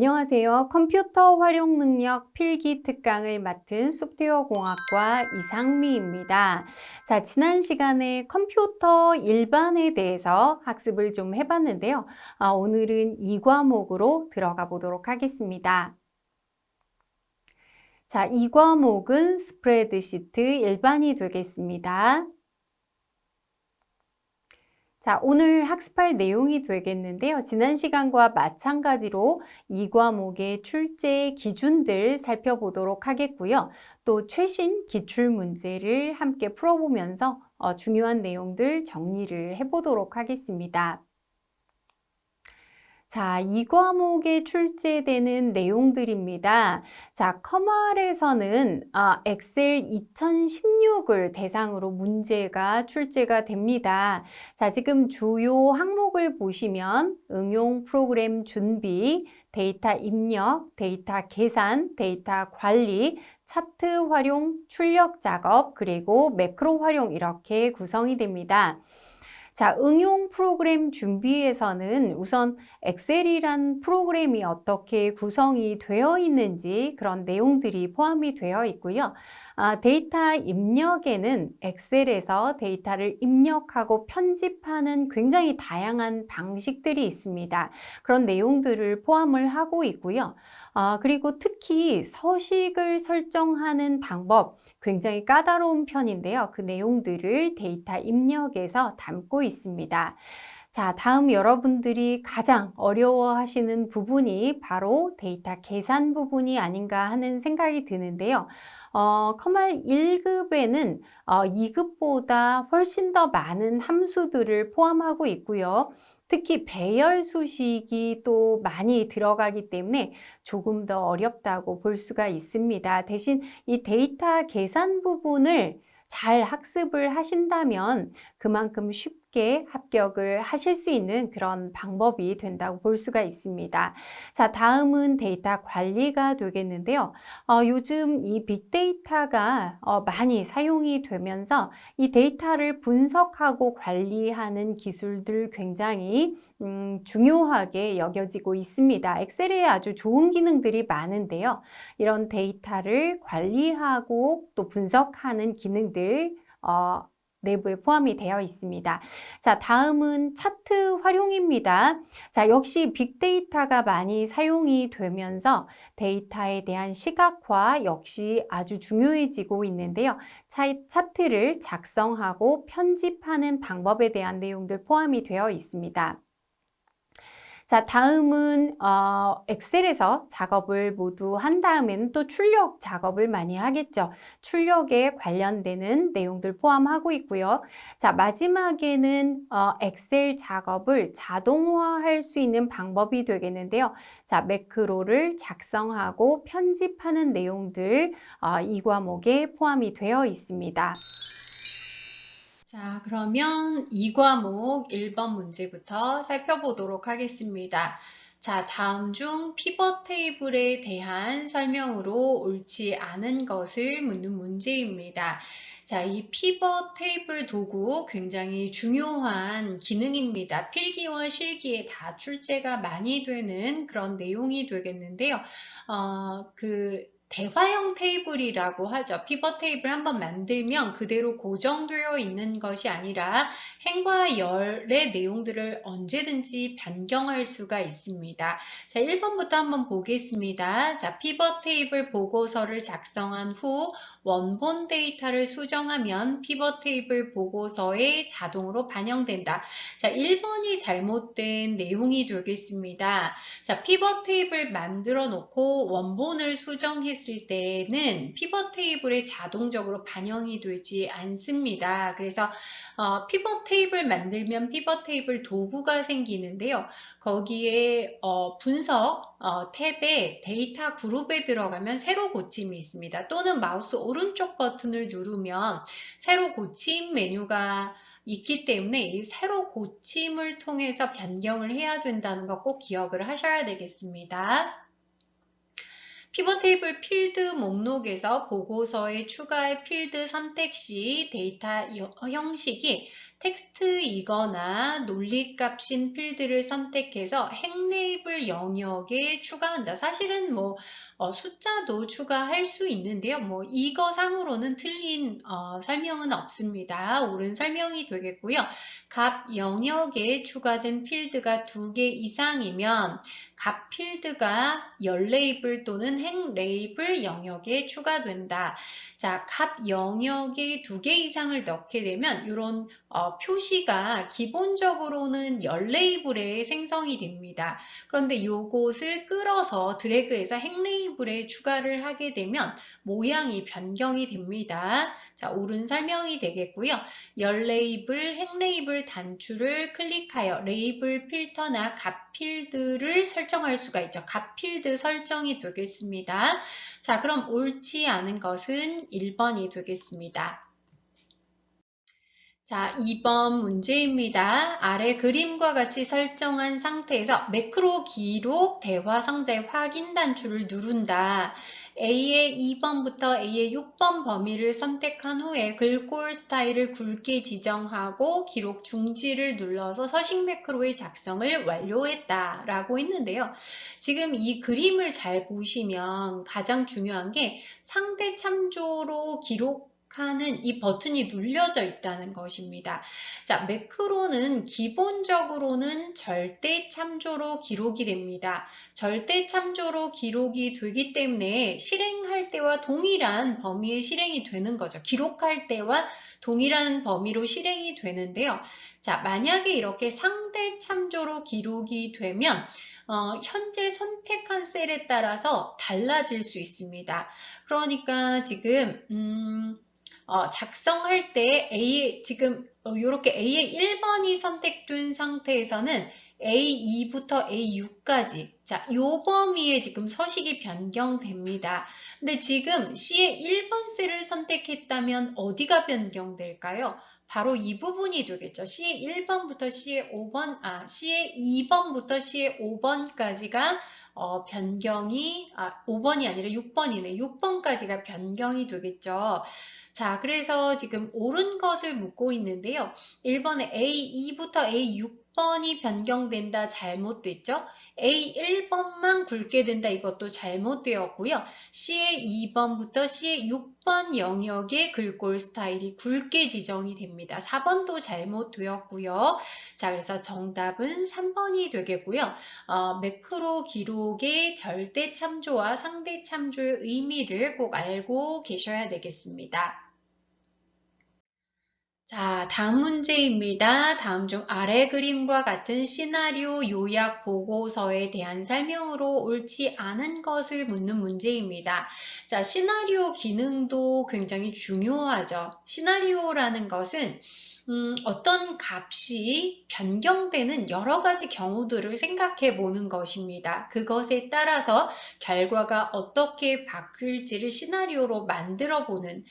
안녕하세요. 컴퓨터 활용 능력 필기 특강을 맡은 소프트웨어 공학과 이상미입니다. 자, 지난 시간에 컴퓨터 일반에 대해서 학습을 좀 해봤는데요. 오늘은 이 과목으로 들어가 보도록 하겠습니다. 자, 이 과목은 스프레드시트 일반이 되겠습니다. 자, 오늘 학습할 내용이 되겠는데요. 지난 시간과 마찬가지로 이 과목의 출제 기준들 살펴보도록 하겠고요. 또 최신 기출 문제를 함께 풀어보면서 중요한 내용들 정리를 해보도록 하겠습니다. 자, 이 과목에 출제되는 내용들입니다. 자, 커말에서는 엑셀 2016을 대상으로 문제가 출제가 됩니다. 자, 지금 주요 항목을 보시면 응용 프로그램 준비, 데이터 입력, 데이터 계산, 데이터 관리, 차트 활용, 출력 작업, 그리고 매크로 활용 이렇게 구성이 됩니다. 자, 응용 프로그램 준비에서는 우선 엑셀이란 프로그램이 어떻게 구성이 되어 있는지 그런 내용들이 포함이 되어 있고요. 데이터 입력에는 엑셀에서 데이터를 입력하고 편집하는 굉장히 다양한 방식들이 있습니다. 그런 내용들을 포함을 하고 있고요. 그리고 특히 서식을 설정하는 방법, 굉장히 까다로운 편인데요. 그 내용들을 데이터 입력에서 담고 있습니다. 자, 다음 여러분들이 가장 어려워하시는 부분이 바로 데이터 계산 부분이 아닌가 하는 생각이 드는데요. 커말 1급에는 2급보다 훨씬 더 많은 함수들을 포함하고 있고요. 특히 배열 수식이 또 많이 들어가기 때문에 조금 더 어렵다고 볼 수가 있습니다. 대신 이 데이터 계산 부분을 잘 학습을 하신다면 그만큼 쉽게 합격을 하실 수 있는 그런 방법이 된다고 볼 수가 있습니다. 자, 다음은 데이터 관리가 되겠는데요. 요즘 이 빅데이터가 많이 사용이 되면서 이 데이터를 분석하고 관리하는 기술들 굉장히 중요하게 여겨지고 있습니다. 엑셀에 아주 좋은 기능들이 많은데요. 이런 데이터를 관리하고 또 분석하는 기능들 내부에 포함이 되어 있습니다. 자, 다음은 차트 활용입니다. 자, 역시 빅데이터가 많이 사용이 되면서 데이터에 대한 시각화 역시 아주 중요해지고 있는데요. 차트를 작성하고 편집하는 방법에 대한 내용들 포함이 되어 있습니다. 자, 다음은 엑셀에서 작업을 모두 한 다음에는 또 출력 작업을 많이 하겠죠. 출력에 관련되는 내용들 포함하고 있고요. 자, 마지막에는 엑셀 작업을 자동화할 수 있는 방법이 되겠는데요. 자, 매크로를 작성하고 편집하는 내용들 이 과목에 포함이 되어 있습니다. 자, 그러면 이 과목 1번 문제부터 살펴보도록 하겠습니다. 자, 다음 중 피벗 테이블에 대한 설명으로 옳지 않은 것을 묻는 문제입니다. 자, 이 피벗 테이블 도구 굉장히 중요한 기능입니다. 필기와 실기에 다 출제가 많이 되는 그런 내용이 되겠는데요. 대화형 테이블이라고 하죠. 피벗 테이블 한번 만들면 그대로 고정되어 있는 것이 아니라 행과 열의 내용들을 언제든지 변경할 수가 있습니다. 자, 1번부터 한번 보겠습니다. 자, 피벗 테이블 보고서를 작성한 후 원본 데이터를 수정하면 피벗 테이블 보고서에 자동으로 반영된다. 자, 1번이 잘못된 내용이 되겠습니다. 자, 피벗 테이블 만들어 놓고 원본을 수정했을 때는 피벗 테이블에 자동적으로 반영이 되지 않습니다. 그래서 피벗 테이블 만들면 피벗 테이블 도구가 생기는데요. 거기에 분석 탭에 데이터 그룹에 들어가면 새로 고침이 있습니다. 또는 마우스 오른쪽 버튼을 누르면 새로 고침 메뉴가 있기 때문에 이 새로 고침을 통해서 변경을 해야 된다는 거 꼭 기억을 하셔야 되겠습니다. 피벗 테이블 필드 목록에서 보고서에 추가할 필드 선택 시 데이터 형식이 텍스트이거나 논리값인 필드를 선택해서 행레이블 영역에 추가한다. 사실은 뭐 숫자도 추가할 수 있는데요. 뭐 이거 상으로는 틀린 설명은 없습니다. 옳은 설명이 되겠고요. 값 영역에 추가된 필드가 2개 이상이면 값 필드가 열 레이블 또는 행 레이블 영역에 추가된다. 자, 값 영역에 2개 이상을 넣게 되면 이런 표시가 기본적으로는 열 레이블에 생성이 됩니다. 그런데 요것을 끌어서 드래그해서 행 레이블에 추가를 하게 되면 모양이 변경이 됩니다. 자, 옳은 설명이 되겠고요. 열 레이블, 행 레이블 단추를 클릭하여 레이블 필터나 값 필드를 설정할 수가 있죠. 값 필드 설정이 되겠습니다. 자, 그럼 옳지 않은 것은 1번이 되겠습니다. 자, 2번 문제입니다. 아래 그림과 같이 설정한 상태에서 매크로 기록 대화 상자의 확인 단추를 누른다. A의 2번부터 A의 6번 범위를 선택한 후에 글꼴 스타일을 굵게 지정하고 기록 중지를 눌러서 서식 매크로의 작성을 완료했다 라고 했는데요. 지금 이 그림을 잘 보시면 가장 중요한 게 상대 참조로 기록하는 이 버튼이 눌려져 있다는 것입니다. 자, 매크로는 기본적으로는 절대 참조로 기록이 됩니다. 절대 참조로 기록이 되기 때문에 실행할 때와 동일한 범위에 실행이 되는 거죠. 기록할 때와 동일한 범위로 실행이 되는데요. 자, 만약에 이렇게 상대 참조로 기록이 되면 현재 선택한 셀에 따라서 달라질 수 있습니다. 그러니까 지금 작성할 때 지금 이렇게 A의 1번이 선택된 상태에서는 A2부터 A6까지 자, 요 범위에 지금 서식이 변경됩니다. 근데 지금 C의 1번 셀을 선택했다면 어디가 변경될까요? 바로 이 부분이 되겠죠. C의 1번부터 C의 2번부터 C의 5번까지가 변경이 5번이 아니라 6번이네. 6번까지가 변경이 되겠죠. 자, 그래서 지금 옳은 것을 묻고 있는데요. 1번에 A2부터 A6번이 변경된다 잘못됐죠? A1번만 굵게 된다 이것도 잘못되었고요. C의 2번부터 C의 6번 영역의 글꼴 스타일이 굵게 지정이 됩니다. 4번도 잘못되었고요. 자, 그래서 정답은 3번이 되겠고요. 매크로 기록의 절대 참조와 상대 참조의 의미를 꼭 알고 계셔야 되겠습니다. 자, 다음 문제입니다. 다음 중 아래 그림과 같은 시나리오 요약 보고서에 대한 설명으로 옳지 않은 것을 묻는 문제입니다. 자, 시나리오 기능도 굉장히 중요하죠. 시나리오라는 것은 어떤 값이 변경되는 여러 가지 경우들을 생각해 보는 것입니다. 그것에 따라서 결과가 어떻게 바뀔지를 시나리오로 만들어 보는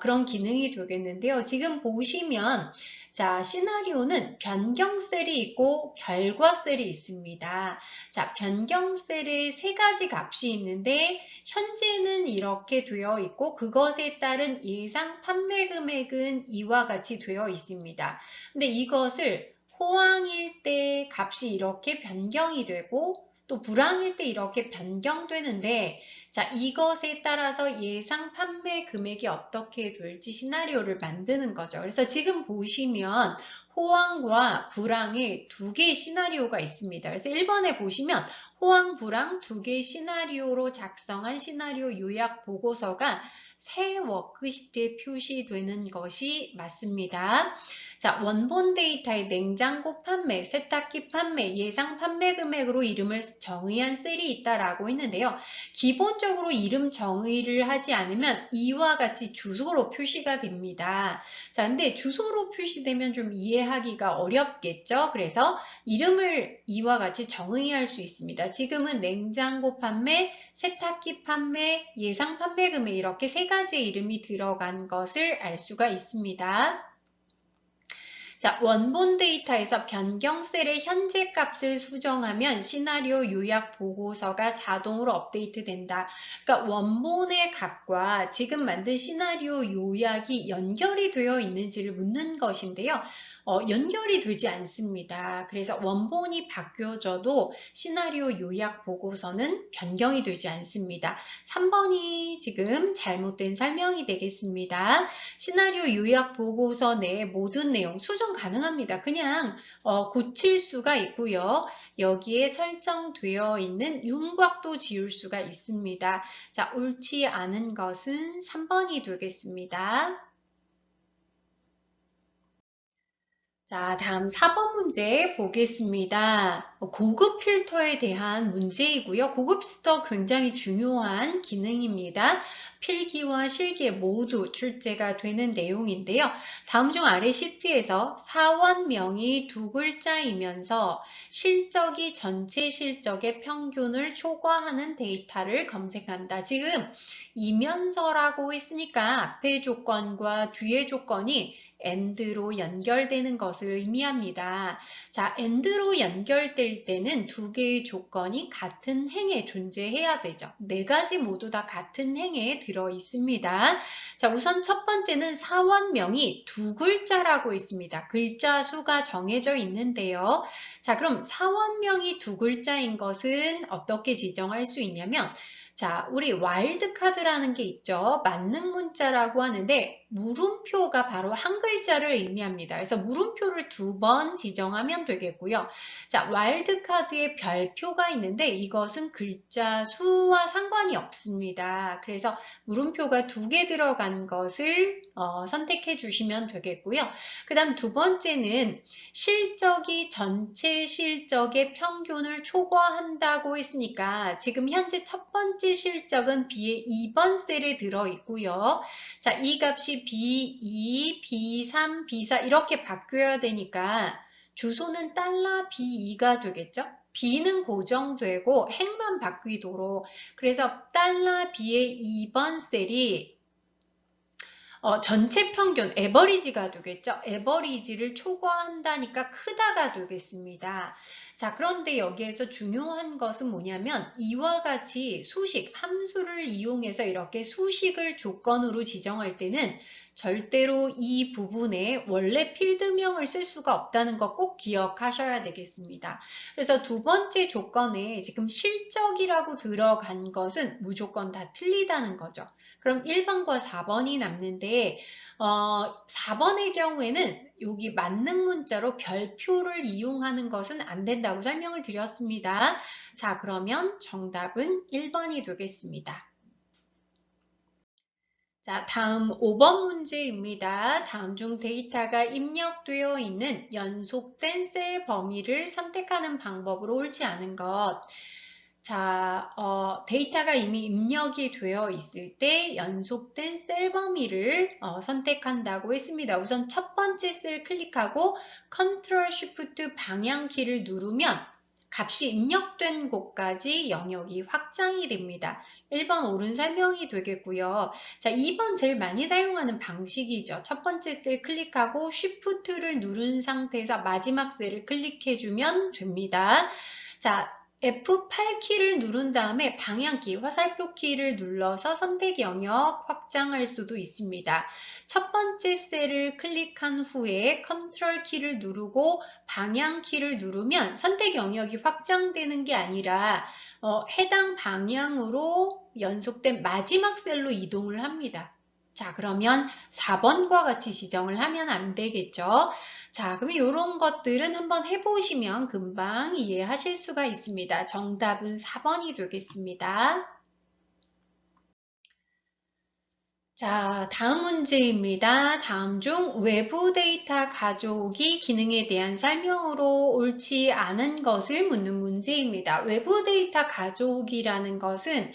그런 기능이 되겠는데요. 지금 보시면 자, 시나리오는 변경 셀이 있고 결과 셀이 있습니다. 자, 변경 셀에 3가지 값이 있는데 현재는 이렇게 되어 있고 그것에 따른 예상 판매 금액은 이와 같이 되어 있습니다. 근데 이것을 호황일 때 값이 이렇게 변경이 되고 또 불황일 때 이렇게 변경되는데 자, 이것에 따라서 예상 판매 금액이 어떻게 될지 시나리오를 만드는 거죠. 그래서 지금 보시면 호황과 불황의 2개의 시나리오가 있습니다. 그래서 1번에 보시면 호황, 불황 2개의 시나리오로 작성한 시나리오 요약 보고서가 새 워크시트에 표시되는 것이 맞습니다. 자, 원본 데이터에 냉장고 판매, 세탁기 판매, 예상 판매 금액으로 이름을 정의한 셀이 있다라고 했는데요. 기본적으로 이름 정의를 하지 않으면 이와 같이 주소로 표시가 됩니다. 자, 근데 주소로 표시되면 좀 이해하기가 어렵겠죠? 그래서 이름을 이와 같이 정의할 수 있습니다. 지금은 냉장고 판매, 세탁기 판매, 예상 판매 금액 이렇게 3가지의 이름이 들어간 것을 알 수가 있습니다. 자, 원본 데이터에서 변경 셀의 현재 값을 수정하면 시나리오 요약 보고서가 자동으로 업데이트 된다. 그러니까 원본의 값과 지금 만든 시나리오 요약이 연결이 되어 있는지를 묻는 것인데요. 연결이 되지 않습니다. 그래서 원본이 바뀌어져도 시나리오 요약 보고서는 변경이 되지 않습니다. 3번이 지금 잘못된 설명이 되겠습니다. 시나리오 요약 보고서 내 모든 내용 수정 가능합니다. 그냥 고칠 수가 있고요. 여기에 설정되어 있는 윤곽도 지울 수가 있습니다. 자, 옳지 않은 것은 3번이 되겠습니다. 자, 다음 4번 문제 보겠습니다. 고급 필터에 대한 문제이고요. 고급 필터 굉장히 중요한 기능입니다. 필기와 실기에 모두 출제가 되는 내용인데요. 다음 중 아래 시트에서 사원명이 두 글자이면서 실적이 전체 실적의 평균을 초과하는 데이터를 검색한다. 지금 이면서라고 했으니까 앞의 조건과 뒤의 조건이 AND로 연결되는 것을 의미합니다. 자, AND로 연결될 때는 두 개의 조건이 같은 행에 존재해야 되죠. 네 가지 모두 다 같은 행에 들어 있습니다. 자, 우선 첫 번째는 사원명이 두 글자라고 있습니다. 글자 수가 정해져 있는데요. 자, 그럼 사원명이 두 글자인 것은 어떻게 지정할 수 있냐면 자, 우리 와일드카드라는 게 있죠. 만능 문자라고 하는데 물음표가 바로 한 글자를 의미합니다. 그래서 물음표를 두 번 지정하면 되겠고요. 자, 와일드카드에 별표가 있는데 이것은 글자 수와 상관이 없습니다. 그래서 물음표가 두 개 들어간 것을 선택해 주시면 되겠고요. 그 다음 두 번째는 실적이 전체 실적의 평균을 초과한다고 했으니까 지금 현재 첫 번째 실적은 B의 2번 셀에 들어있고요. 자, 이 값이 B2, B3, B4 이렇게 바뀌어야 되니까 주소는 달러 B2가 되겠죠? B는 고정되고 행만 바뀌도록 그래서 달러 B의 2번 셀이 전체 평균, 에버리지가 되겠죠? 에버리지를 초과한다니까 크다가 되겠습니다. 자, 그런데 여기에서 중요한 것은 뭐냐면 이와 같이 수식, 함수를 이용해서 이렇게 수식을 조건으로 지정할 때는 절대로 이 부분에 원래 필드명을 쓸 수가 없다는 거 꼭 기억하셔야 되겠습니다. 그래서 두 번째 조건에 지금 실적이라고 들어간 것은 무조건 다 틀리다는 거죠. 그럼 1번과 4번이 남는데 4번의 경우에는 여기 만능 문자로 별표를 이용하는 것은 안 된다고 설명을 드렸습니다. 자, 그러면 정답은 1번이 되겠습니다. 자, 다음 5번 문제입니다. 다음 중 데이터가 입력되어 있는 연속된 셀 범위를 선택하는 방법으로 옳지 않은 것. 자, 데이터가 이미 입력이 되어 있을 때 연속된 셀 범위를 선택한다고 했습니다. 우선 첫 번째 셀 클릭하고 Ctrl Shift 방향키를 누르면 값이 입력된 곳까지 영역이 확장이 됩니다. 1번 옳은 설명이 되겠고요. 자, 2번 제일 많이 사용하는 방식이죠. 첫 번째 셀 클릭하고 Shift를 누른 상태에서 마지막 셀을 클릭해주면 됩니다. 자, F8키를 누른 다음에 방향키, 화살표 키를 눌러서 선택 영역 확장할 수도 있습니다. 첫 번째 셀을 클릭한 후에 컨트롤 키를 누르고 방향 키를 누르면 선택 영역이 확장되는 게 아니라 해당 방향으로 연속된 마지막 셀로 이동을 합니다. 자, 그러면 4번과 같이 지정을 하면 안 되겠죠. 자, 그럼 이런 것들은 한번 해보시면 금방 이해하실 수가 있습니다. 정답은 4번이 되겠습니다. 자, 다음 문제입니다. 다음 중 외부 데이터 가져오기 기능에 대한 설명으로 옳지 않은 것을 묻는 문제입니다. 외부 데이터 가져오기라는 것은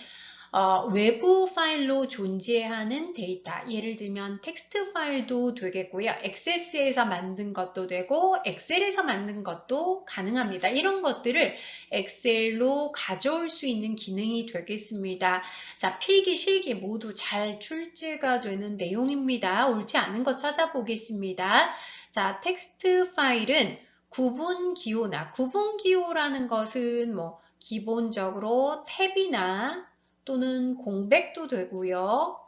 외부 파일로 존재하는 데이터, 예를 들면 텍스트 파일도 되겠고요. 액세스에서 만든 것도 되고 엑셀에서 만든 것도 가능합니다. 이런 것들을 엑셀로 가져올 수 있는 기능이 되겠습니다. 자, 필기, 실기 모두 잘 출제가 되는 내용입니다. 옳지 않은 것 찾아보겠습니다. 자, 텍스트 파일은 구분 기호나 구분 기호라는 것은 뭐 기본적으로 탭이나 또는 공백도 되고요.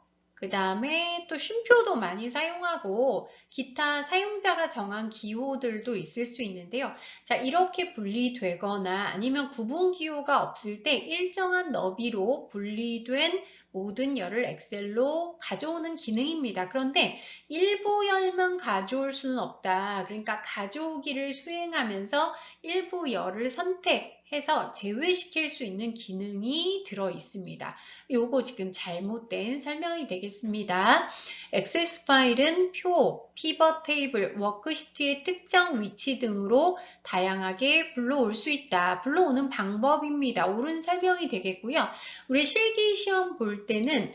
그 다음에 또 쉼표도 많이 사용하고 기타 사용자가 정한 기호들도 있을 수 있는데요. 자, 이렇게 분리되거나 아니면 구분 기호가 없을 때 일정한 너비로 분리된 모든 열을 엑셀로 가져오는 기능입니다. 그런데 일부 열만 가져올 수는 없다. 그러니까 가져오기를 수행하면서 일부 열을 선택해서 제외시킬 수 있는 기능이 들어 있습니다. 요거 지금 잘못된 설명이 되겠습니다. 액세스 파일은 표, 피벗 테이블, 워크시트의 특정 위치 등으로 다양하게 불러올 수 있다. 불러오는 방법입니다. 옳은 설명이 되겠고요. 우리 실기 시험 볼 때는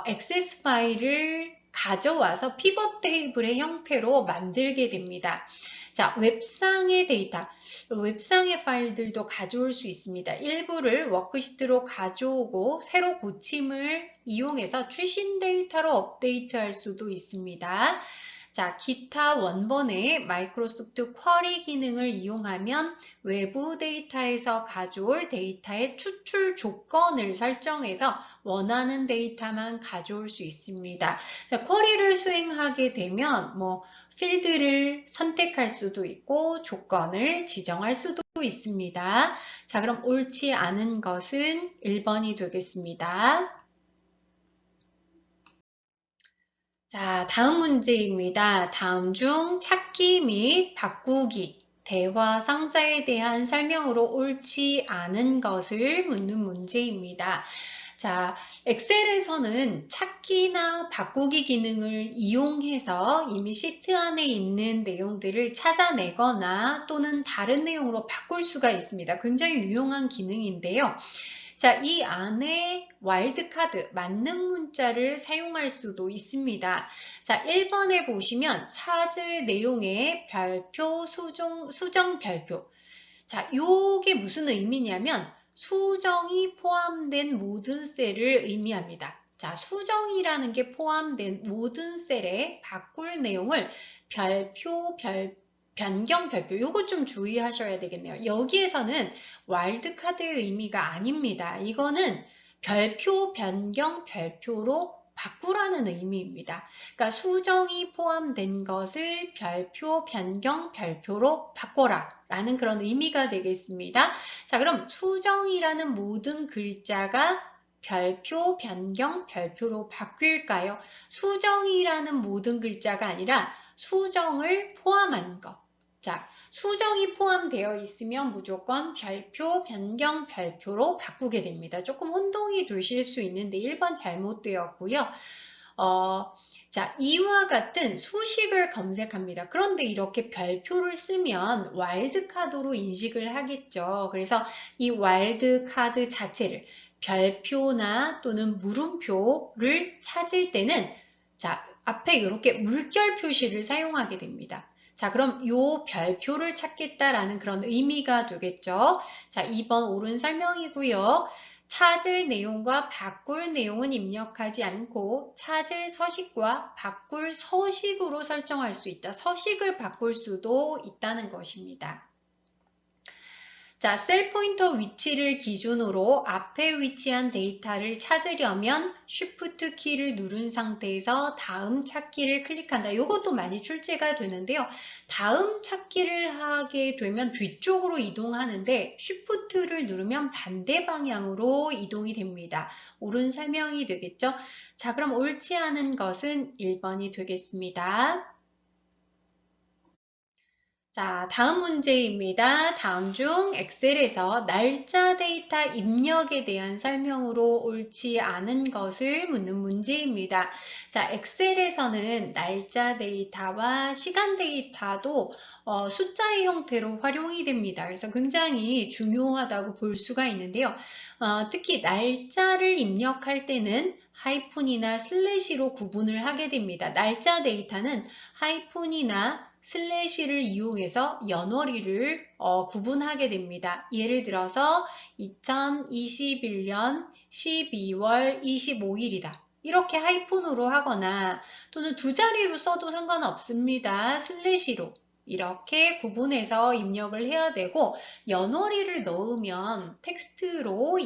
액세스 파일을 가져와서 피벗 테이블의 형태로 만들게 됩니다. 자, 웹상의 데이터, 웹상의 파일들도 가져올 수 있습니다. 일부를 워크시트로 가져오고 새로 고침을 이용해서 최신 데이터로 업데이트할 수도 있습니다. 자, 기타 원본의 마이크로소프트 쿼리 기능을 이용하면 외부 데이터에서 가져올 데이터의 추출 조건을 설정해서 원하는 데이터만 가져올 수 있습니다. 자, 쿼리를 수행하게 되면 필드를 선택할 수도 있고 조건을 지정할 수도 있습니다. 자, 그럼 옳지 않은 것은 1번이 되겠습니다. 자, 다음 문제입니다. 다음 중 찾기 및 바꾸기, 대화 상자에 대한 설명으로 옳지 않은 것을 묻는 문제입니다. 자, 엑셀에서는 찾기나 바꾸기 기능을 이용해서 이미 시트 안에 있는 내용들을 찾아내거나 또는 다른 내용으로 바꿀 수가 있습니다. 굉장히 유용한 기능인데요. 자, 이 안에 와일드카드, 만능 문자를 사용할 수도 있습니다. 자, 1번에 보시면 찾을 내용의 별표, 수정 별표. 자, 요게 무슨 의미냐면 수정이 포함된 모든 셀을 의미합니다. 자, 수정이라는 게 포함된 모든 셀에 바꿀 내용을 별표, 변경 별표, 요거 좀 주의하셔야 되겠네요. 여기에서는 와일드카드의 의미가 아닙니다. 이거는 별표, 변경, 별표로 바꾸라는 의미입니다. 그러니까 수정이 포함된 것을 별표, 변경, 별표로 바꿔라 라는 그런 의미가 되겠습니다. 자, 그럼 수정이라는 모든 글자가 별표, 변경, 별표로 바뀔까요? 수정이라는 모든 글자가 아니라 수정을 포함한 것. 자, 수정이 포함되어 있으면 무조건 별표, 변경, 별표로 바꾸게 됩니다. 조금 혼동이 되실 수 있는데 1번 잘못되었고요. 자, 이와 같은 수식을 검색합니다. 그런데 이렇게 별표를 쓰면 와일드카드로 인식을 하겠죠. 그래서 이 와일드카드 자체를 별표나 또는 물음표를 찾을 때는 자, 앞에 이렇게 물결 표시를 사용하게 됩니다. 자, 그럼 요 별표를 찾겠다라는 그런 의미가 되겠죠. 자, 2번 옳은 설명이고요. 찾을 내용과 바꿀 내용은 입력하지 않고 찾을 서식과 바꿀 서식으로 설정할 수 있다. 서식을 바꿀 수도 있다는 것입니다. 자, 셀 포인터 위치를 기준으로 앞에 위치한 데이터를 찾으려면 Shift 키를 누른 상태에서 다음 찾기를 클릭한다. 이것도 많이 출제가 되는데요. 다음 찾기를 하게 되면 뒤쪽으로 이동하는데 Shift를 누르면 반대 방향으로 이동이 됩니다. 옳은 설명이 되겠죠? 자, 그럼 옳지 않은 것은 1번이 되겠습니다. 자, 다음 문제입니다. 다음 중 엑셀에서 날짜 데이터 입력에 대한 설명으로 옳지 않은 것을 묻는 문제입니다. 자, 엑셀에서는 날짜 데이터와 시간 데이터도 숫자의 형태로 활용이 됩니다. 그래서 굉장히 중요하다고 볼 수가 있는데요. 특히 날짜를 입력할 때는 하이픈이나 슬래시로 구분을 하게 됩니다. 날짜 데이터는 하이픈이나 슬래시를 이용해서 연월일을 구분하게 됩니다. 예를 들어서 2021년 12월 25일이다. 이렇게 하이픈으로 하거나 또는 두 자리로 써도 상관없습니다. 슬래시로 이렇게 구분해서 입력을 해야 되고 연월일을 넣으면 텍스트로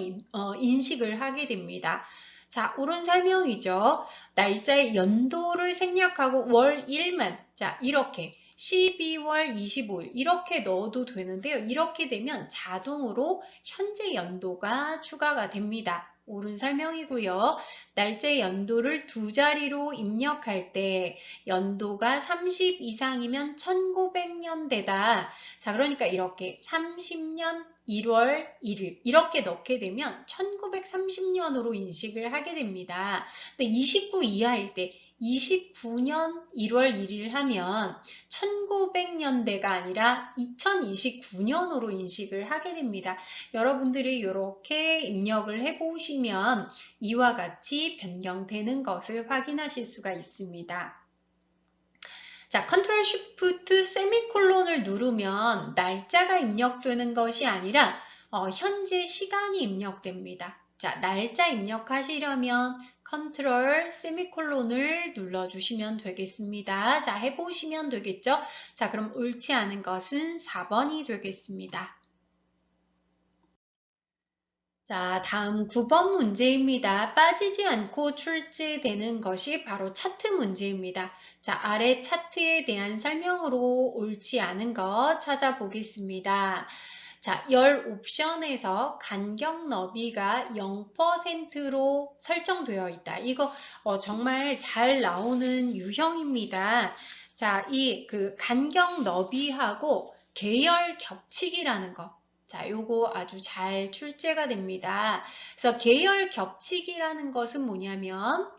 인식을 하게 됩니다. 자, 옳은 설명이죠. 날짜의 연도를 생략하고 월 1만. 자, 이렇게 12월 25일 이렇게 넣어도 되는데요. 이렇게 되면 자동으로 현재 연도가 추가가 됩니다. 옳은 설명이고요. 날짜의 연도를 두 자리로 입력할 때 연도가 30 이상이면 1900년대다. 자, 그러니까 이렇게 30년 1월 1일 이렇게 넣게 되면 1930년으로 인식을 하게 됩니다. 근데 29 이하일 때 29년 1월 1일 하면 1900년대가 아니라 2029년으로 인식을 하게 됩니다. 여러분들이 이렇게 입력을 해보시면 이와 같이 변경되는 것을 확인하실 수가 있습니다. 자, 컨트롤 쉬프트 세미콜론을 누르면 날짜가 입력되는 것이 아니라 현재 시간이 입력됩니다. 자, 날짜 입력하시려면 컨트롤 세미콜론을 눌러주시면 되겠습니다. 자, 해보시면 되겠죠? 자, 그럼 옳지 않은 것은 4번이 되겠습니다. 자, 다음 9번 문제입니다. 빠지지 않고 출제되는 것이 바로 차트 문제입니다. 자, 아래 차트에 대한 설명으로 옳지 않은 것 찾아보겠습니다. 자, 열 옵션에서 간격 너비가 0%로 설정되어 있다. 이거 정말 잘 나오는 유형입니다. 자, 이 간격 너비하고 계열 겹치기라는 거. 자, 요거 아주 잘 출제가 됩니다. 그래서 계열 겹치기라는 것은 뭐냐면,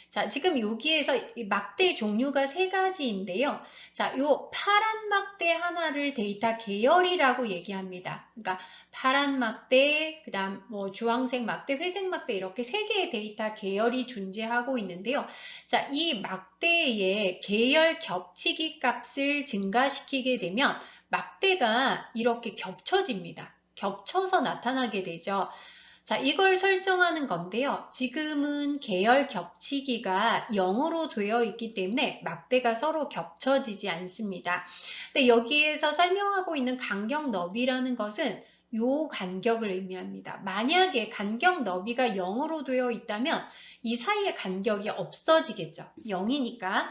자, 지금 여기에서 이 막대 종류가 세 가지인데요. 자, 요 파란 막대 하나를 데이터 계열이라고 얘기합니다. 그러니까 파란 막대, 그 다음 뭐 주황색 막대, 회색 막대 이렇게 세 개의 데이터 계열이 존재하고 있는데요. 자, 이 막대의 계열 겹치기 값을 증가시키게 되면 막대가 이렇게 겹쳐집니다. 겹쳐서 나타나게 되죠. 자, 이걸 설정하는 건데요. 지금은 계열 겹치기가 0으로 되어 있기 때문에 막대가 서로 겹쳐지지 않습니다. 근데 여기에서 설명하고 있는 간격 너비라는 것은 요 간격을 의미합니다. 만약에 간격 너비가 0으로 되어 있다면 이 사이에 간격이 없어지겠죠. 0이니까.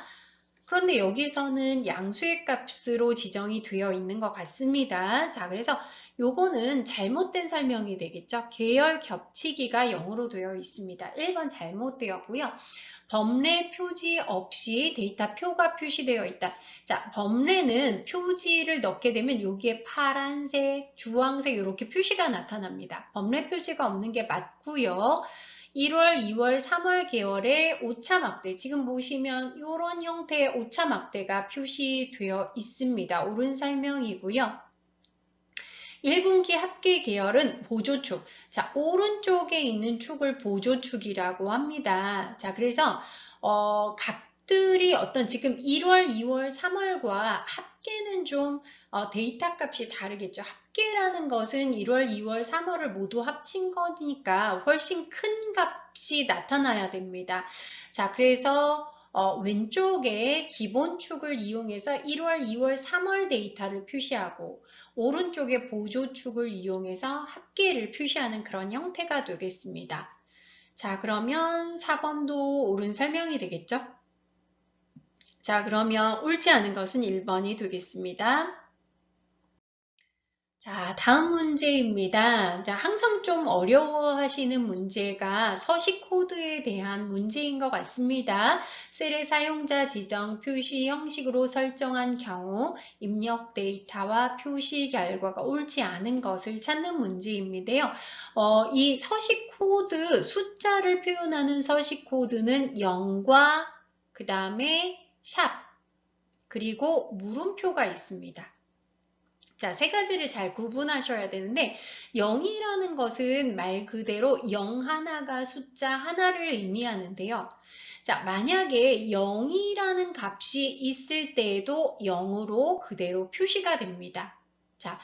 그런데 여기서는 양수의 값으로 지정이 되어 있는 것 같습니다. 자, 그래서 요거는 잘못된 설명이 되겠죠. 계열 겹치기가 0으로 되어 있습니다. 1번 잘못되었고요. 범례 표지 없이 데이터 표가 표시되어 있다. 자, 범례는 표지를 넣게 되면 여기에 파란색, 주황색 이렇게 표시가 나타납니다. 범례 표지가 없는 게 맞고요. 1월, 2월, 3월 계열의 오차 막대, 지금 보시면 이런 형태의 오차 막대가 표시되어 있습니다. 옳은 설명이고요. 1분기 합계 계열은 보조축. 자, 오른쪽에 있는 축을 보조축이라고 합니다. 자, 그래서 값들이 어떤 지금 1월, 2월, 3월과 합계는 좀 데이터 값이 다르겠죠. 합계라는 것은 1월, 2월, 3월을 모두 합친 거니까 훨씬 큰 값이 나타나야 됩니다. 자, 그래서 왼쪽에 기본축을 이용해서 1월, 2월, 3월 데이터를 표시하고 오른쪽에 보조축을 이용해서 합계를 표시하는 그런 형태가 되겠습니다. 자, 그러면 4번도 옳은 설명이 되겠죠? 자, 그러면 옳지 않은 것은 1번이 되겠습니다. 자, 다음 문제입니다. 자, 항상 좀 어려워하시는 문제가 서식 코드에 대한 문제인 것 같습니다. 셀의 사용자 지정 표시 형식으로 설정한 경우 입력 데이터와 표시 결과가 옳지 않은 것을 찾는 문제인데요. 이 서식 코드, 숫자를 표현하는 서식 코드는 0과 그 다음에 샵, 그리고 물음표가 있습니다. 자, 세 가지를 잘 구분하셔야 되는데 0이라는 것은 말 그대로 0 하나가 숫자 하나를 의미하는데요. 자, 만약에 0이라는 값이 있을 때에도 0으로 그대로 표시가 됩니다. 자,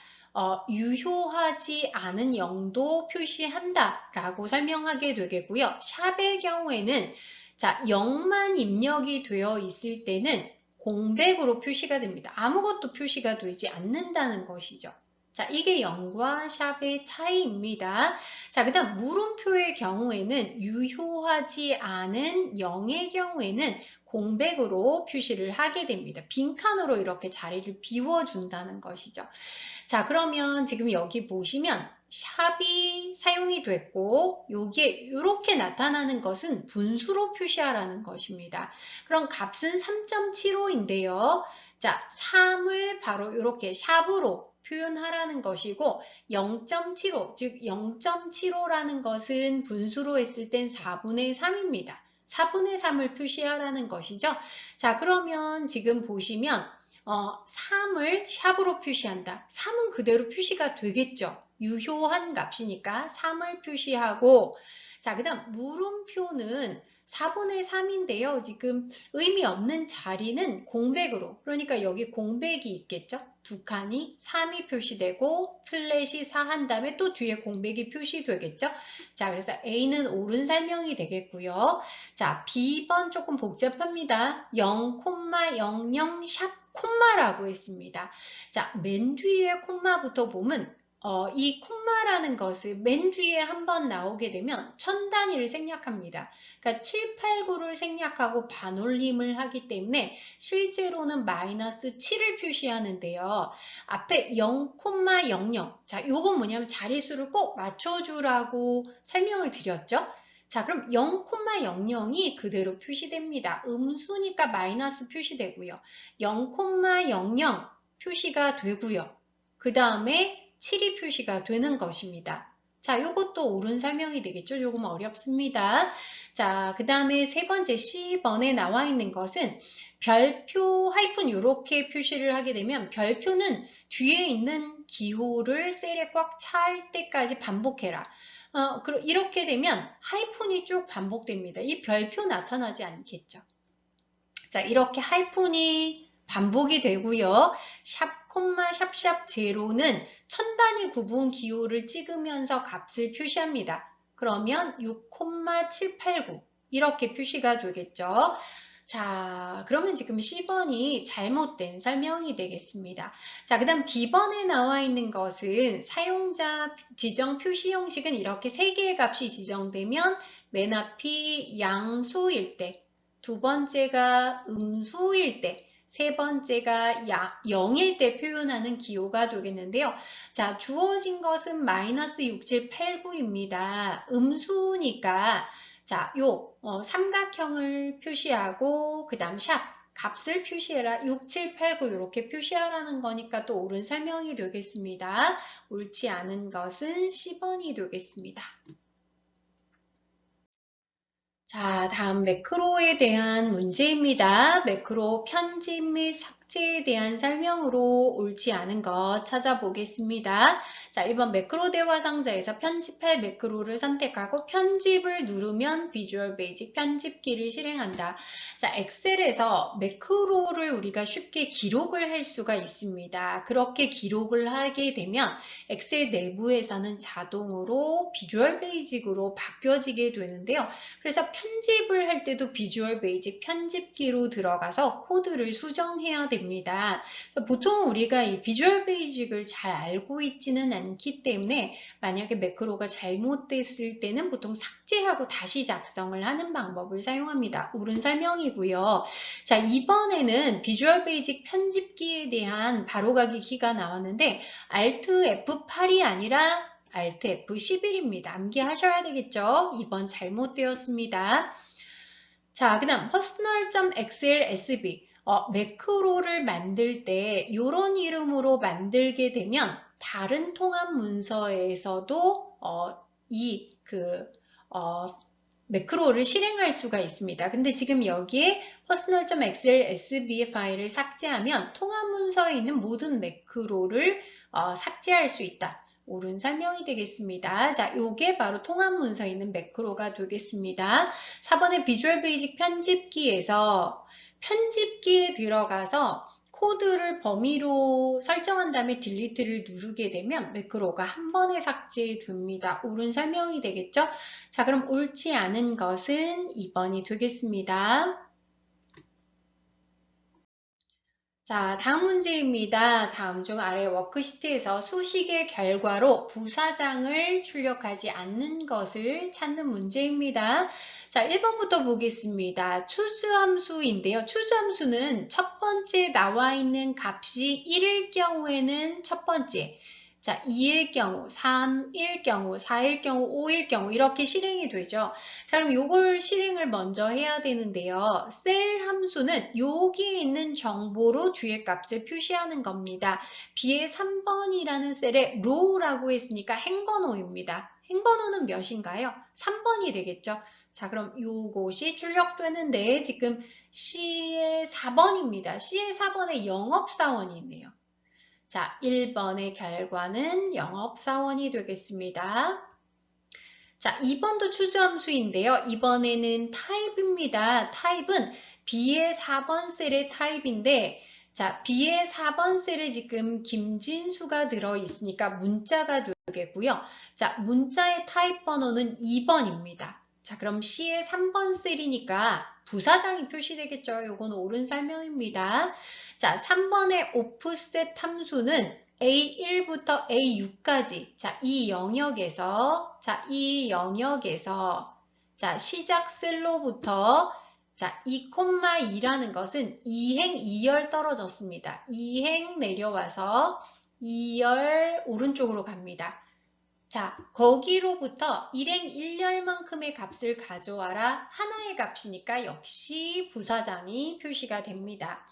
유효하지 않은 0도 표시한다 라고 설명하게 되겠고요. 샵의 경우에는 자, 0만 입력이 되어 있을 때는 공백으로 표시가 됩니다. 아무것도 표시가 되지 않는다는 것이죠. 자, 이게 0과 샵의 차이입니다. 자, 그 다음 물음표의 경우에는 유효하지 않은 0의 경우에는 공백으로 표시를 하게 됩니다. 빈칸으로 이렇게 자리를 비워준다는 것이죠. 자, 그러면 지금 여기 보시면 샵이 사용이 됐고 요게 이렇게 나타나는 것은 분수로 표시하라는 것입니다. 그럼 값은 3.75인데요. 자, 3을 바로 이렇게 샵으로 표현하라는 것이고 0.75, 즉 0.75라는 것은 분수로 했을 땐 4분의 3입니다. 4분의 3을 표시하라는 것이죠. 자, 그러면 지금 보시면 3을 샵으로 표시한다. 3은 그대로 표시가 되겠죠. 유효한 값이니까 3을 표시하고 자, 그 다음 물음표는 4분의 3인데요. 지금 의미 없는 자리는 공백으로 그러니까 여기 공백이 있겠죠. 두 칸이 3이 표시되고 슬래시 4 한 다음에 또 뒤에 공백이 표시되겠죠. 자, 그래서 A는 옳은 설명이 되겠고요. 자, B번 조금 복잡합니다. 0,00 샵 콤마라고 했습니다. 자, 맨 뒤에 콤마부터 보면 이 콤마라는 것을 맨 뒤에 한번 나오게 되면 천 단위를 생략합니다. 그러니까 7, 8, 9를 생략하고 반올림을 하기 때문에 실제로는 마이너스 7을 표시하는데요. 앞에 0,00 자, 요건 뭐냐면 자릿수를 꼭 맞춰주라고 설명을 드렸죠. 자, 그럼 0,00이 그대로 표시됩니다. 음수니까 마이너스 표시되고요. 0,00 표시가 되고요. 그 다음에 7이 표시가 되는 것입니다. 자, 이것도 옳은 설명이 되겠죠? 조금 어렵습니다. 자, 그 다음에 세 번째 C번에 나와 있는 것은 별표 하이픈 이렇게 표시를 하게 되면 별표는 뒤에 있는 기호를 셀에 꽉 찰 때까지 반복해라. 이렇게 되면 하이픈이 쭉 반복됩니다. 이 별표 나타나지 않겠죠? 자, 이렇게 하이픈이 반복이 되고요. 샵, 콤마, 샵샵, 제로는 천 단위 구분 기호를 찍으면서 값을 표시합니다. 그러면 6,789 이렇게 표시가 되겠죠. 자, 그러면 지금 C번이 잘못된 설명이 되겠습니다. 자, 그 다음 D번에 나와 있는 것은 사용자 지정 표시 형식은 이렇게 세 개의 값이 지정되면 맨 앞이 양수일 때, 두 번째가 음수일 때, 세 번째가 0일 때 표현하는 기호가 되겠는데요. 자, 주어진 것은 마이너스 6789입니다. 음수니까 자, 삼각형을 표시하고 그 다음 샵 값을 표시해라. 6789 이렇게 표시하라는 거니까 또 옳은 설명이 되겠습니다. 옳지 않은 것은 10번이 되겠습니다. 자, 다음 매크로에 대한 문제입니다. 매크로 편집 및 삭제에 대한 설명으로 옳지 않은 것 찾아보겠습니다. 자, 1번 매크로 대화 상자에서 편집할 매크로를 선택하고 편집을 누르면 비주얼 베이직 편집키를 실행한다. 자, 엑셀에서 매크로를 우리가 쉽게 기록을 할 수가 있습니다. 그렇게 기록을 하게 되면 엑셀 내부에서는 자동으로 비주얼 베이직으로 바뀌어지게 되는데요. 그래서 편집을 할 때도 비주얼 베이직 편집기로 들어가서 코드를 수정해야 됩니다. 보통 우리가 이 비주얼 베이직을 잘 알고 있지는 않기 때문에 만약에 매크로가 잘못됐을 때는 보통 삭제하고 다시 작성을 하는 방법을 사용합니다. 옳은 설명이고요. 자, 이번에는 비주얼 베이직 편집기에 대한 바로가기 키가 나왔는데 Alt F8이 아니라 Alt F11입니다. 암기하셔야 되겠죠? 2번 잘못되었습니다. 자, 그 다음 personal.xlsb 매크로를 만들 때 이런 이름으로 만들게 되면 다른 통합 문서에서도 매크로를 실행할 수가 있습니다. 근데 지금 여기에 personal.xlsb 파일을 삭제하면 통합 문서에 있는 모든 매크로를 삭제할 수 있다. 옳은 설명이 되겠습니다. 자, 요게 바로 통합 문서에 있는 매크로가 되겠습니다. 4번의 비주얼 베이직 편집기에서 편집기에 들어가서 코드를 범위로 설정한 다음에 딜리트를 누르게 되면 매크로가 한 번에 삭제됩니다. 옳은 설명이 되겠죠? 자, 그럼 옳지 않은 것은 2번이 되겠습니다. 자, 다음 문제입니다. 다음 중 아래 워크시트에서 수식의 결과로 부사장을 출력하지 않는 것을 찾는 문제입니다. 자, 1번부터 보겠습니다. choose 함수인데요. choose 함수는 첫 번째 나와 있는 값이 1일 경우에는 첫 번째, 자, 2일 경우, 3일 경우, 4일 경우, 5일 경우 이렇게 실행이 되죠. 자, 그럼 요걸 실행을 먼저 해야 되는데요. 셀 함수는 여기에 있는 정보로 뒤에 값을 표시하는 겁니다. B의 3번이라는 셀에 row라고 했으니까 행번호입니다. 행번호는 몇인가요? 3번이 되겠죠. 자, 그럼 요것이 출력되는데 지금 C의 4번입니다. C의 4번에 영업사원이 있네요. 자, 1번의 결과는 영업사원이 되겠습니다. 자, 2번도 추주함수인데요. 이번에는 타입입니다. 타입은 B의 4번 셀의 타입인데, 자, B의 4번 셀에 지금 김진수가 들어있으니까 문자가 되겠고요. 자, 문자의 타입 번호는 2번입니다. 자, 그럼 C의 3번 셀이니까 부사장이 표시되겠죠. 요건 옳은 설명입니다. 자, 3번의 오프셋 함수는 A1부터 A6까지 이 영역에서 시작 셀로부터 2,2라는 것은 2행 2열 떨어졌습니다. 2행 내려와서 2열 오른쪽으로 갑니다. 자, 거기로부터 1행 1열만큼의 값을 가져와라. 하나의 값이니까 역시 부사장이 표시가 됩니다.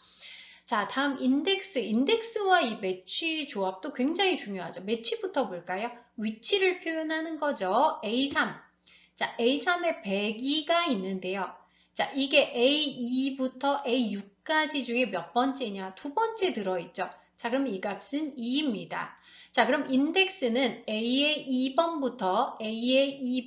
자, 다음 인덱스. 인덱스와 이 매치 조합도 굉장히 중요하죠. 매치부터 볼까요? 위치를 표현하는 거죠. A3. 자, A3에 102가 있는데요. 자, 이게 A2부터 A6까지 중에 몇 번째냐? 두 번째 들어있죠. 자, 그럼 이 값은 2입니다. 자, 그럼 인덱스는 A의 2번부터 D의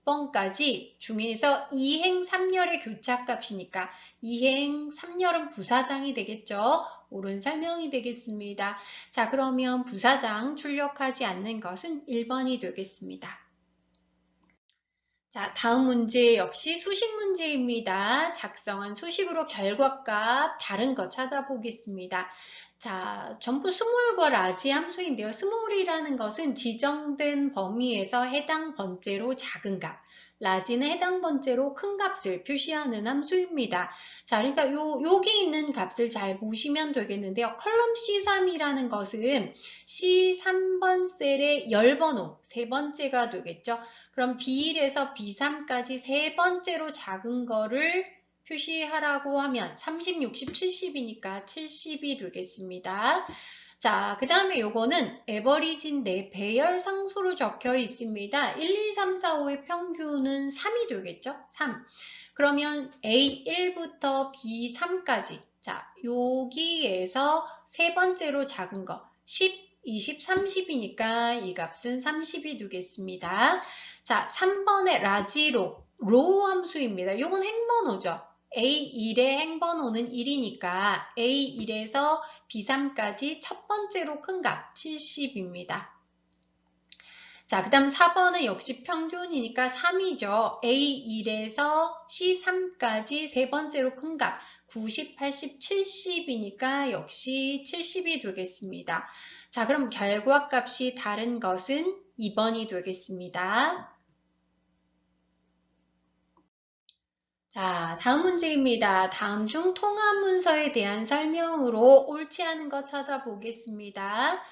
6번까지 중에서 2행 3열의 교차값이니까 2행 3열은 부사장이 되겠죠. 옳은 설명이 되겠습니다. 자, 그러면 부사장 출력하지 않는 것은 1번이 되겠습니다. 자, 다음 문제 역시 수식 문제입니다. 작성한 수식으로 결과값 다른 거 찾아보겠습니다. 자, 전부 스몰과 라지 함수인데요. 스몰이라는 것은 지정된 범위에서 해당 번째로 작은 값, 라지는 해당 번째로 큰 값을 표시하는 함수입니다. 자, 그러니까 여기 있는 값을 잘 보시면 되겠는데요. 컬럼 C3이라는 것은 C3번 셀의 열번호, 세 번째가 되겠죠. 그럼 B1에서 B3까지 세 번째로 작은 거를 표시하라고 하면 30, 60, 70이니까 70이 되겠습니다. 자, 그 다음에 요거는 에버리지인데 배열상수로 적혀 있습니다. 1, 2, 3, 4, 5의 평균은 3이 되겠죠? 3. 그러면 A1부터 B3까지. 자, 여기에서 세 번째로 작은 거 10, 20, 30이니까 이 값은 30이 되겠습니다. 자, 3번의 라지로 로우 함수입니다. 이건 행번호죠. A1의 행번호는 1이니까 A1에서 B3까지 첫 번째로 큰 값 70입니다. 자, 그 다음 4번은 역시 평균이니까 3이죠. A1에서 C3까지 세 번째로 큰 값 90, 80, 70이니까 역시 70이 되겠습니다. 자, 그럼 결과값이 다른 것은 2번이 되겠습니다. 자, 다음 문제입니다. 다음 중 통합 문서에 대한 설명으로 옳지 않은 것 찾아보겠습니다.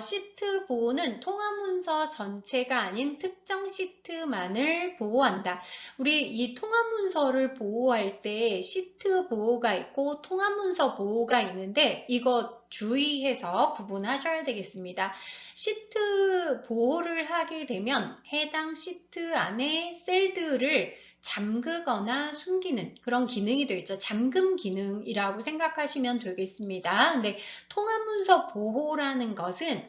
시트 보호는 통합 문서 전체가 아닌 특정 시트만을 보호한다. 우리 이 통합 문서를 보호할 때 시트 보호가 있고 통합 문서 보호가 있는데 이거 주의해서 구분하셔야 되겠습니다. 시트 보호를 하게 되면 해당 시트 안에 셀들을 잠그거나 숨기는 그런 기능이 되겠죠. 잠금 기능이라고 생각하시면 되겠습니다. 근데 통합문서 보호라는 것은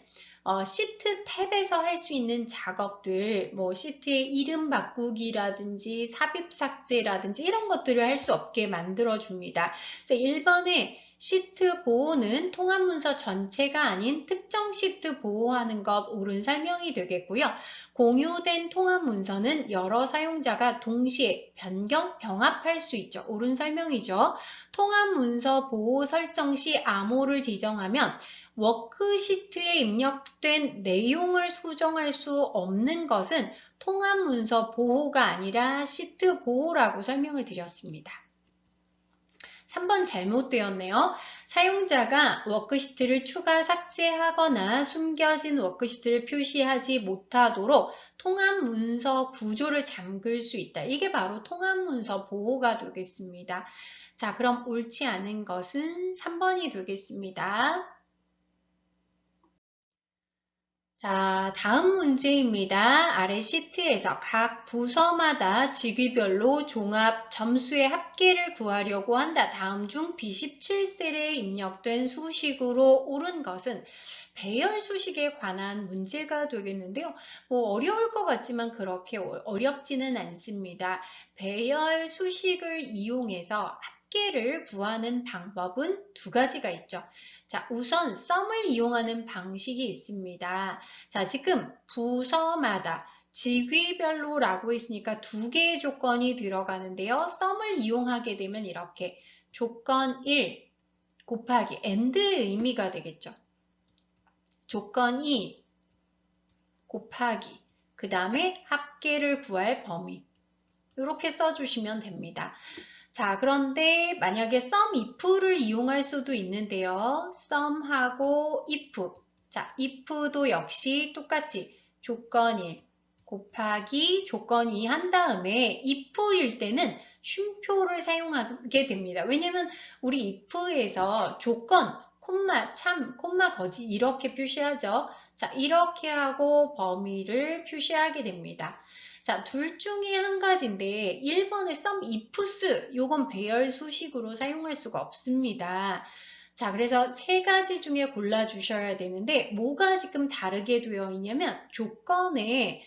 시트 탭에서 할 수 있는 작업들, 뭐 시트의 이름 바꾸기라든지 삽입 삭제라든지 이런 것들을 할 수 없게 만들어 줍니다. 그래서 1번에 시트 보호는 통합 문서 전체가 아닌 특정 시트 보호하는 것 옳은 설명이 되겠고요. 공유된 통합 문서는 여러 사용자가 동시에 변경, 병합할 수 있죠. 옳은 설명이죠. 통합 문서 보호 설정 시 암호를 지정하면 워크시트에 입력된 내용을 수정할 수 없는 것은 통합 문서 보호가 아니라 시트 보호라고 설명을 드렸습니다. 3번 잘못되었네요. 사용자가 워크시트를 추가 삭제하거나 숨겨진 워크시트를 표시하지 못하도록 통합 문서 구조를 잠글 수 있다. 이게 바로 통합 문서 보호가 되겠습니다. 자, 그럼 옳지 않은 것은 3번이 되겠습니다. 자, 다음 문제입니다. 아래 시트에서 각 부서마다 직위별로 종합 점수의 합계를 구하려고 한다. 다음 중 B17셀에 입력된 수식으로 옳은 것은 배열 수식에 관한 문제가 되겠는데요. 어려울 것 같지만 그렇게 어렵지는 않습니다. 배열 수식을 이용해서 합계를 구하는 방법은 두 가지가 있죠. 자, 우선 sum을 이용하는 방식이 있습니다. 자, 지금 부서마다 직위별로라고 했으니까 두 개의 조건이 들어가는데요. sum을 이용하게 되면 이렇게 조건 1 곱하기 and의 의미가 되겠죠. 조건 2 곱하기 그 다음에 합계를 구할 범위 이렇게 써주시면 됩니다. 자, 그런데 만약에 sum if를 이용할 수도 있는데요. sum하고 if. 자, if도 역시 똑같이 조건 1 곱하기 조건 2 한 다음에 if일 때는 쉼표를 사용하게 됩니다. 왜냐면 우리 if에서 조건, 콤마, 참, 콤마, 거짓 이렇게 표시하죠. 자, 이렇게 하고 범위를 표시하게 됩니다. 자, 둘 중에 한 가지인데 1번의 sum ifs 요건 배열 수식으로 사용할 수가 없습니다. 자, 그래서 세 가지 중에 골라 주셔야 되는데 뭐가 지금 다르게 되어 있냐면 조건에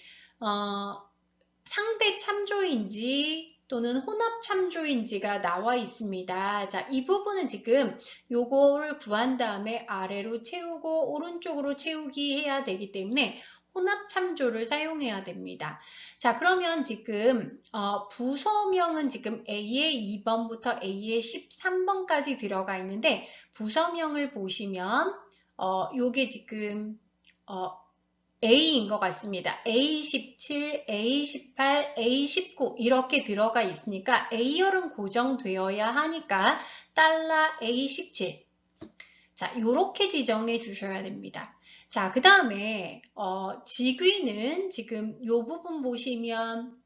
상대 참조인지 또는 혼합 참조인지가 나와 있습니다. 자, 이 부분은 지금 요거를 구한 다음에 아래로 채우고 오른쪽으로 채우기 해야 되기 때문에 혼합 참조를 사용해야 됩니다. 자, 그러면 지금 부서명은 지금 A의 2번부터 A의 13번까지 들어가 있는데 부서명을 보시면 요게 지금 A인 것 같습니다. A17, A18, A19 이렇게 들어가 있으니까 A열은 고정되어야 하니까 $A17 자, 요렇게 지정해 주셔야 됩니다. 자, 그 다음에 직위는 지금 요 부분 보시면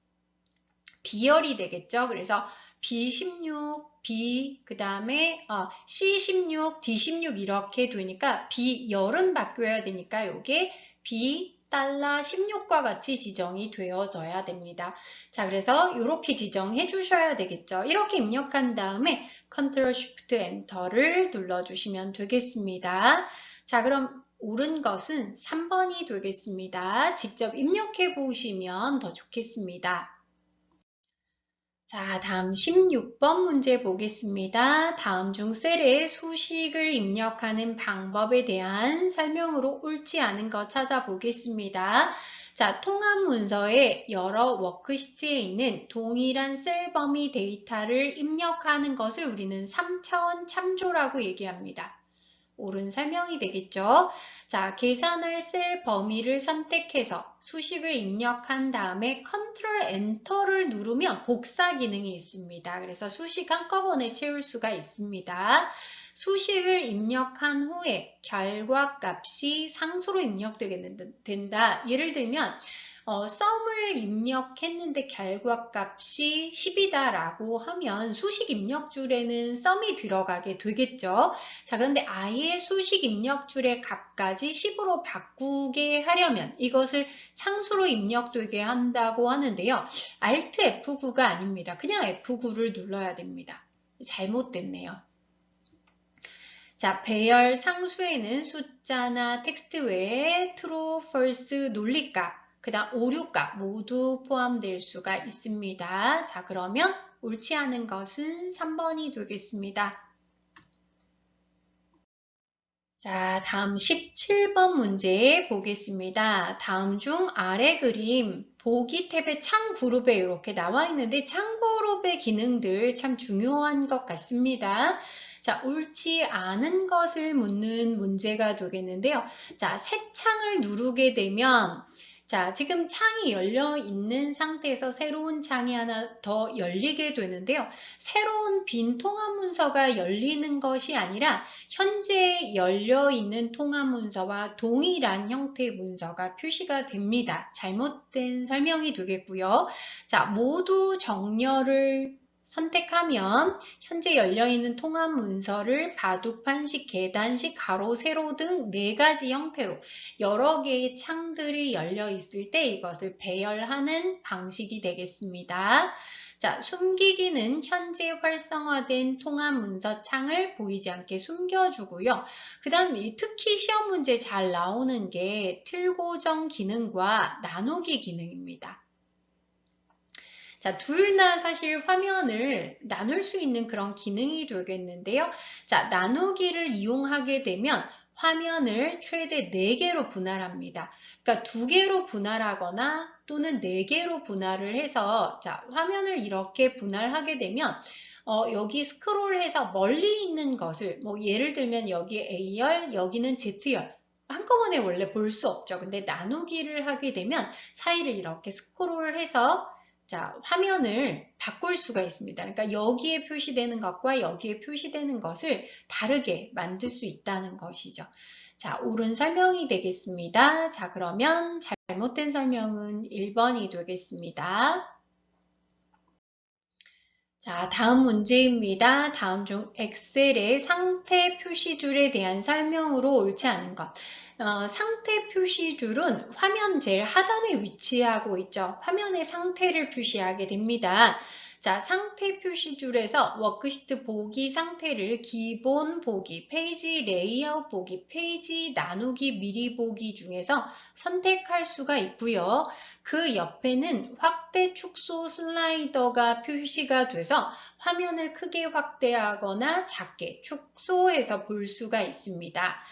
B열이 되겠죠. 그래서 B16, B, 그 다음에 C16, D16 이렇게 되니까 B열은 바뀌어야 되니까 요게 B $16과 같이 지정이 되어져야 됩니다. 자, 그래서 이렇게 지정해 주셔야 되겠죠. 이렇게 입력한 다음에 Ctrl Shift Enter를 눌러주시면 되겠습니다. 자, 그럼 옳은 것은 3번이 되겠습니다. 직접 입력해 보시면 더 좋겠습니다. 자, 다음 16번 문제 보겠습니다. 다음 중 셀에 수식을 입력하는 방법에 대한 설명으로 옳지 않은 것 찾아보겠습니다. 자, 통합 문서에 여러 워크시트에 있는 동일한 셀 범위 데이터를 입력하는 것을 우리는 3차원 참조라고 얘기합니다. 옳은 설명이 되겠죠. 자, 계산할 셀 범위를 선택해서 수식을 입력한 다음에 Ctrl Enter를 누르면 복사 기능이 있습니다. 그래서 수식 한꺼번에 채울 수가 있습니다. 수식을 입력한 후에 결과값이 상수로 입력되게 된다. 예를 들면 sum을 입력했는데 결과값이 10이다 라고 하면 수식 입력줄에는 sum이 들어가게 되겠죠. 자, 그런데 아예 수식 입력줄의 값까지 10으로 바꾸게 하려면 이것을 상수로 입력되게 한다고 하는데요. Alt F9가 아닙니다. 그냥 F9를 눌러야 됩니다. 잘못됐네요. 자, 배열 상수에는 숫자나 텍스트 외에 true, false, 논리값, 그 다음 오류값 모두 포함될 수가 있습니다. 자, 그러면 옳지 않은 것은 3번이 되겠습니다. 자, 다음 17번 문제 보겠습니다. 다음 중 아래 그림 보기 탭의 창 그룹에 이렇게 나와 있는데 창 그룹의 기능들 참 중요한 것 같습니다. 자, 옳지 않은 것을 묻는 문제가 되겠는데요. 자, 새 창을 누르게 되면 자, 지금 창이 열려 있는 상태에서 새로운 창이 하나 더 열리게 되는데요. 새로운 빈 통합 문서가 열리는 것이 아니라 현재 열려 있는 통합 문서와 동일한 형태의 문서가 표시가 됩니다. 잘못된 설명이 되겠고요. 자, 모두 정렬을 선택하면 현재 열려있는 통합 문서를 바둑판식, 계단식, 가로, 세로 등 4가지 형태로 여러 개의 창들이 열려 있을 때 이것을 배열하는 방식이 되겠습니다. 자, 숨기기는 현재 활성화된 통합 문서 창을 보이지 않게 숨겨주고요. 그 다음 특히 시험 문제 잘 나오는 게 틀고정 기능과 나누기 기능입니다. 자, 둘 다 사실 화면을 나눌 수 있는 그런 기능이 되겠는데요. 자, 나누기를 이용하게 되면 화면을 최대 4개로 분할합니다. 그러니까 2개로 분할하거나 또는 4개로 분할을 해서 자, 화면을 이렇게 분할하게 되면 여기 스크롤해서 멀리 있는 것을 뭐 예를 들면 여기 A열, 여기는 Z열 한꺼번에 원래 볼 수 없죠. 근데 나누기를 하게 되면 사이를 이렇게 스크롤해서 자, 화면을 바꿀 수가 있습니다. 그러니까 여기에 표시되는 것과 여기에 표시되는 것을 다르게 만들 수 있다는 것이죠. 자, 옳은 설명이 되겠습니다. 자, 그러면 잘못된 설명은 1번이 되겠습니다. 자, 다음 문제입니다. 다음 중 엑셀의 상태 표시줄에 대한 설명으로 옳지 않은 것. 상태 표시줄은 화면 제일 하단에 위치하고 있죠. 화면의 상태를 표시하게 됩니다. 자, 상태 표시줄에서 워크시트 보기 상태를 기본 보기, 페이지 레이아웃 보기, 페이지 나누기 미리 보기 중에서 선택할 수가 있고요. 그 옆에는 확대 축소 슬라이더가 표시가 돼서 화면을 크게 확대하거나 작게 축소해서 볼 수가 있습니다.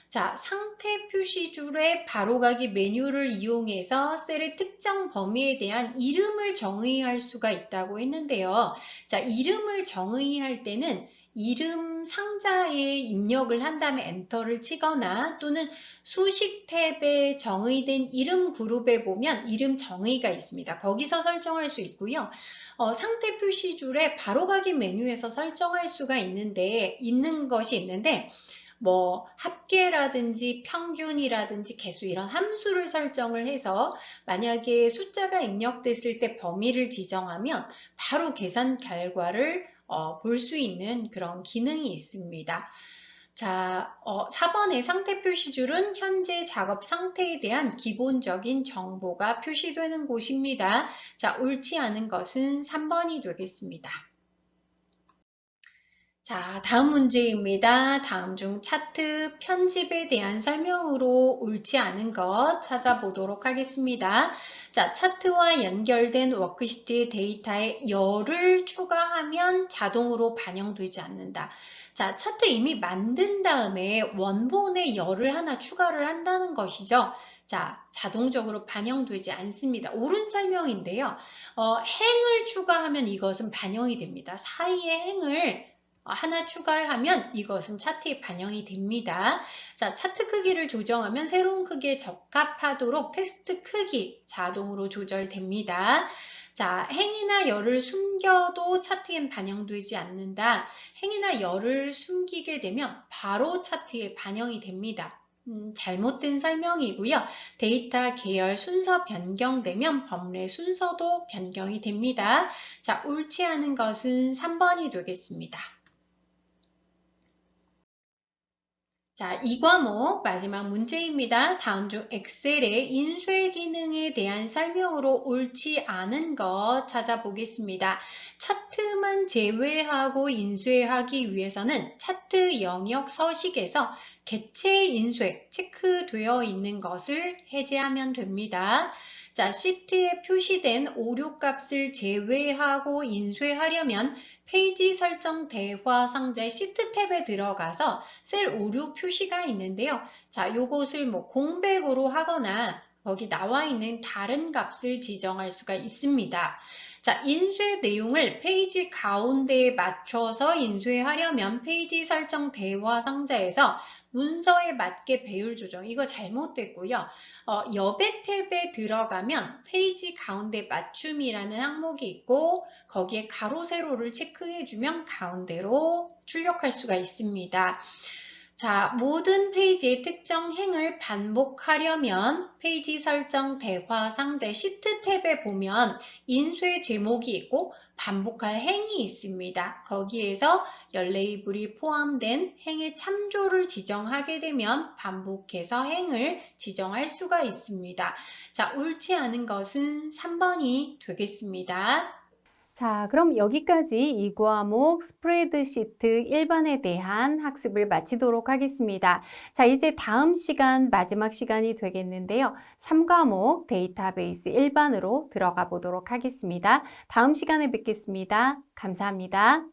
자, 상태 표시줄의 바로가기 메뉴를 이용해서 셀의 특정 범위에 대한 이름을 정의할 수가 있다고 했는데요. 자, 이름을 정의할 때는 이름 상자에 입력을 한 다음에 엔터를 치거나 또는 수식 탭에 정의된 이름 그룹에 보면 이름 정의가 있습니다. 거기서 설정할 수 있고요. 상태 표시줄에 바로가기 메뉴에서 설정할 수가 있는 것이 있는데 뭐 합계라든지 평균이라든지 개수 이런 함수를 설정을 해서 만약에 숫자가 입력됐을 때 범위를 지정하면 바로 계산 결과를 볼 수 있는 그런 기능이 있습니다. 자, 4번의 상태 표시줄은 현재 작업 상태에 대한 기본적인 정보가 표시되는 곳입니다. 자, 옳지 않은 것은 3번이 되겠습니다. 자, 다음 문제입니다. 다음 중 차트 편집에 대한 설명으로 옳지 않은 것 찾아보도록 하겠습니다. 자, 차트와 연결된 워크시트의 데이터에 열을 추가하면 자동으로 반영되지 않는다. 자, 차트 이미 만든 다음에 원본에 열을 하나 추가를 한다는 것이죠. 자, 자동적으로 반영되지 않습니다. 옳은 설명인데요. 행을 추가하면 이것은 반영이 됩니다. 사이에 행을 하나 추가를 하면 이것은 차트에 반영이 됩니다. 자, 차트 크기를 조정하면 새로운 크기에 적합하도록 텍스트 크기 자동으로 조절됩니다. 자, 행이나 열을 숨겨도 차트엔 반영되지 않는다. 행이나 열을 숨기게 되면 바로 차트에 반영이 됩니다. 잘못된 설명이고요. 데이터 계열 순서 변경되면 범례 순서도 변경이 됩니다. 자, 옳지 않은 것은 3번이 되겠습니다. 자, 이 과목 마지막 문제입니다. 다음 중 엑셀의 인쇄 기능에 대한 설명으로 옳지 않은 것 찾아보겠습니다. 차트만 제외하고 인쇄하기 위해서는 차트 영역 서식에서 개체 인쇄 체크되어 있는 것을 해제하면 됩니다. 자, 시트에 표시된 오류 값을 제외하고 인쇄하려면 페이지 설정 대화 상자의 시트 탭에 들어가서 셀 오류 표시가 있는데요. 자, 요것을 뭐 공백으로 하거나 거기 나와 있는 다른 값을 지정할 수가 있습니다. 자, 인쇄 내용을 페이지 가운데에 맞춰서 인쇄하려면 페이지 설정 대화 상자에서 문서에 맞게 배율 조정, 이거 잘못됐고요. 여백 탭에 들어가면 페이지 가운데 맞춤이라는 항목이 있고 거기에 가로 세로를 체크해주면 가운데로 출력할 수가 있습니다. 자, 모든 페이지의 특정 행을 반복하려면 페이지 설정 대화 상자 시트 탭에 보면 인쇄 제목이 있고 반복할 행이 있습니다. 거기에서 열 레이블이 포함된 행의 참조를 지정하게 되면 반복해서 행을 지정할 수가 있습니다. 자, 옳지 않은 것은 3번이 되겠습니다. 자, 그럼 여기까지 이 과목 스프레드시트 일반에 대한 학습을 마치도록 하겠습니다. 자, 이제 다음 시간 마지막 시간이 되겠는데요. 3과목 데이터베이스 일반으로 들어가 보도록 하겠습니다. 다음 시간에 뵙겠습니다. 감사합니다.